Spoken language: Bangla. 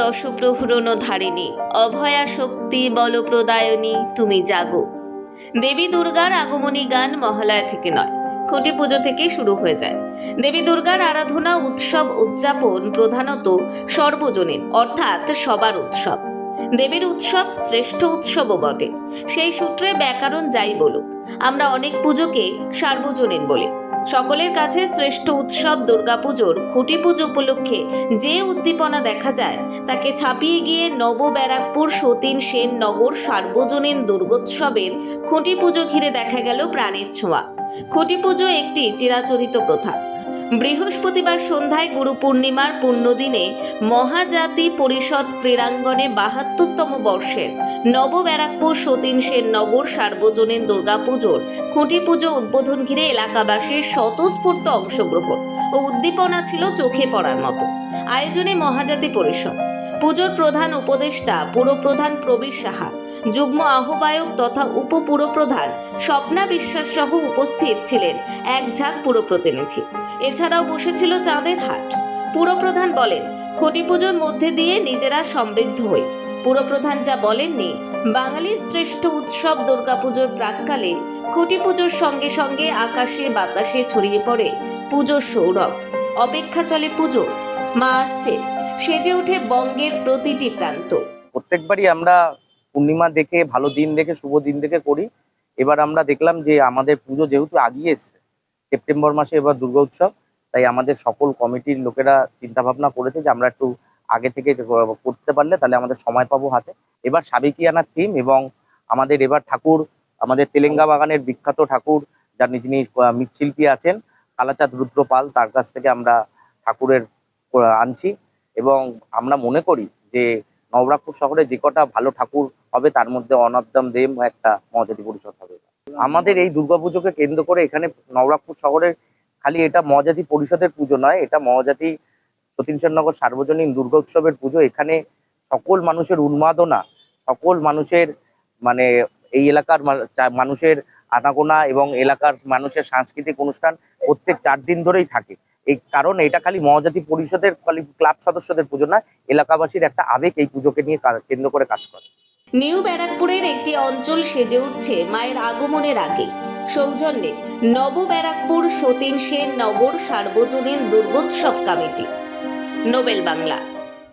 দশপ্রহরণ ধারিণী, অভয়া শক্তি বলপ্রদায়নী তুমি জাগো। দেবী দুর্গার আগমনী গান মহালয়া থেকে নয়, খুঁটি পুজো থেকেই শুরু হয়ে যায়। দেবী দুর্গার আরাধনা উৎসব উদযাপন প্রধানত সর্বজনীন, অর্থাৎ সবার উৎসব। দেবীর উৎসব শ্রেষ্ঠ উৎসবও বটে। সেই সূত্রে ব্যাকরণ যাই বলুক, আমরা অনেক পুজোকে সার্বজনীন বলি। সকলের কাছে শ্রেষ্ঠ উৎসব দুর্গাপুজোর খুঁটি পুজো উপলক্ষে যে উদ্দীপনা দেখা যায়, তাকে ছাপিয়ে গিয়ে নবব্যারাকপুর সতীন সেন নগর সার্বজনীন দুর্গোৎসবের খুঁটি পুজো ঘিরে দেখা গেল প্রাণের ছোঁয়া। খুঁটি পুজো একটি চিরাচরিত প্রথা। বৃহস্পতিবার সন্ধ্যায় গুরু পূর্ণিমার পুণ্যদিনে মহাজাতি পরিষদ ক্রীড়াঙ্গনে ৭২তম বর্ষের নবব্যারাকপুর সতীন সেন নগর সার্বজনীন দুর্গাপুজোর খুঁটি পুজো উদ্বোধন ঘিরে এলাকাবাসীর স্বতঃস্ফূর্ত অংশগ্রহণ ও উদ্দীপনা ছিল চোখে পড়ার মতো। আয়োজনে মহাজাতি পরিষদ, পুজোর প্রধান উপদেষ্টা পুরপ্রধান প্রবীর সাহা, যুগ্ম আহ্বায়ক তথা উপপুরপ্রধান স্বপ্না বিশ্বাস সহ উপস্থিত ছিলেন এক ঝাঁক পুরপ্রতিনিধি। এছাড়াও বসেছিল চাঁদের হাট। পুরপ্রধান বলেন, খুঁটি পুজোর মধ্যে দিয়ে নিজেরা সমৃদ্ধ হই। পুরপ্রধান যা বলেননি, বাঙালির শ্রেষ্ঠ উৎসব দুর্গাপুজোর প্রাক্কালে খুঁটি পুজোর সঙ্গে সঙ্গে আকাশে বাতাসে ছড়িয়ে পড়ে পুজোর সৌরভ। অপেক্ষা চলে পুজো, মা আসছে, সেজে ওঠে বঙ্গের প্রতিটি প্রান্ত। প্রত্যেকবারই আমরা পূর্ণিমা দেখে, ভালো দিন দেখে, শুভ দিন দেখে করি। এবার আমরা দেখলাম যে আমাদের পুজো যেহেতু আগিয়ে এসছে, সেপ্টেম্বর মাসে এবার দুর্গা উৎসব, তাই আমাদের সকল কমিটির লোকেরা চিন্তা ভাবনা করেছে যে আমরা একটু আগে থেকে করতে পারলে তাহলে আমাদের সময় পাবো হাতে। এবার সাবেকিয়ানার থিম এবং আমাদের এবার ঠাকুর, আমাদের তেলেঙ্গা বাগানের বিখ্যাত ঠাকুর, যার যিনি মৃৎশিল্পী আছেন কালাচাঁদ রুদ্র পাল, তার কাছ থেকে আমরা ঠাকুরের আনছি। এবং আমরা মনে করি যে নবরাকপুর শহরে যে কটা ভালো ঠাকুর হবে তার মধ্যে ওয়ান অফ দ্য দেম একটা মহাজাতি পরিষদ হবে। আমাদের এই দুর্গাপুজোকে কেন্দ্র করে এখানে নবরাকপুর শহরের খালি এটা মহাজাতি পরিষদের পুজো নয়, এটা মহাজাতি সতীন সেননগর সার্বজনীন দুর্গা উৎসবের পুজো। এখানে সকল মানুষের উন্মাদনা, সকল মানুষের মানে এই এলাকার মানুষের আনাগোনা এবং এলাকার মানুষের সাংস্কৃতিক অনুষ্ঠান প্রত্যেক 4 দিন ধরেই থাকে। এই কারণ এটা খালি মহাজাতি পরিষদের ক্লাব সদস্যদের পুজো না, এলাকাবাসীর একটা আবেগ এই পুজোকে নিয়ে কেন্দ্র করে কাজ করে। নিউ ব্যারাকপুরের একটি অঞ্চল সেজে উঠছে মায়ের আগমনের আগে। সৌজন্যে নবব্যারাকপুর সতীন সেন নগর সার্বজনীন দুর্গোৎসব কমিটি। নোবেল বাংলা।